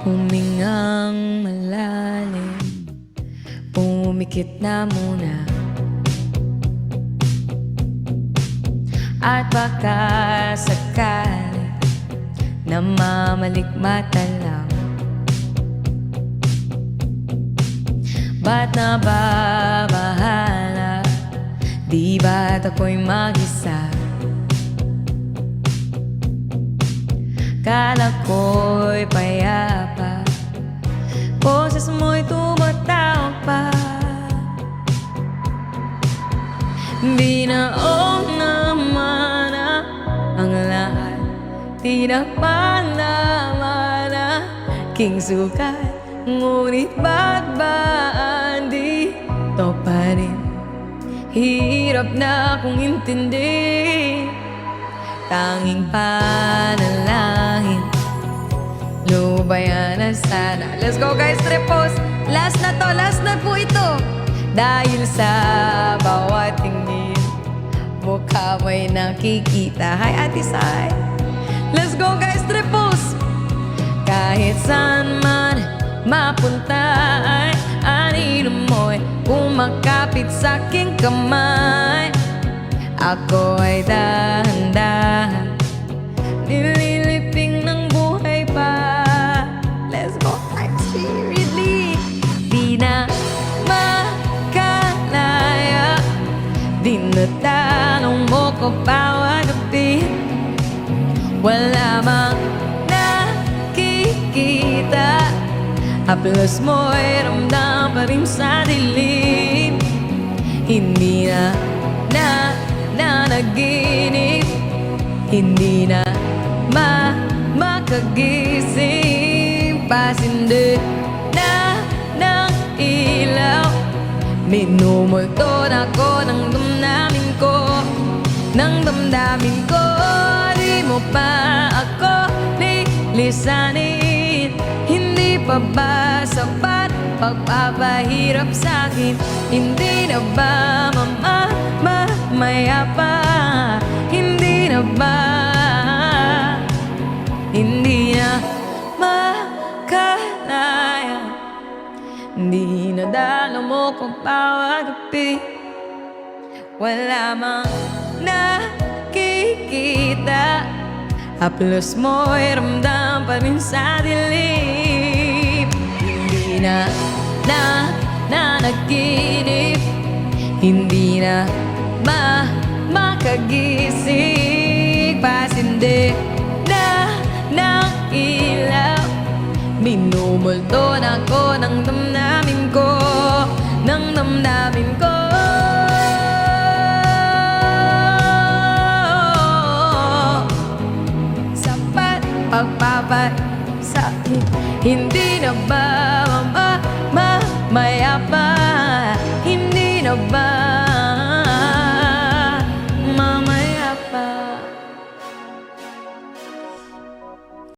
Humingang malalim, pumikit na muna. At baka sakali namamalikmata lang. Ba't nababahala? Di ba't ako'y mag-isa? Kala ko'y payapa, boses mo'y tumatawag pa. Binaong naman ang lahat, di na palaman aking sukat. Ngunit ba't ba andito pa rin? Hirap na akong intindi. Tanging panalangin, lubayan na sana. Let's go guys, tripos. Last na to, last na po ito. Dahil sa bawat tingin, mukha mo'y nakikita. Hi Ate Sai. Let's go guys, tripos. Kahit saan man mapunta ay anino mo'y kumakapit sa aking kamay. Ako ay dahan-dahan nililiping ng buhay pa. Let's go, I'm really. Di na makalaya, dinatanong mo ko bawat gabi. Wala mang nakikita, haplos mo'y ramdam pa rin sa dilim. Hindi na nanaginip, hindi na makagising. Pasindi na ng ilaw, minumulto na ko ng damdamin ko, ng damdamin ko. Di mo pa ako lilisanin, hindi pa ba sapat pagpapahirap sa'kin? Hindi na ba mamaya pa? Hindi na ba? Hindi na makalaya, hindi na dala mo kung bawat gabi. Wala mang nakikita, haplos mo'y ramdam pa rin sa dilim. Hindi na nanaginip, hindi na makagising. Pasindi na ng ilaw, minumulto na ko ng damdamin ko, ng damdamin ko. Sapat pagpapat sa'kin, hindi na ba mamaya pa? Hindi na ba?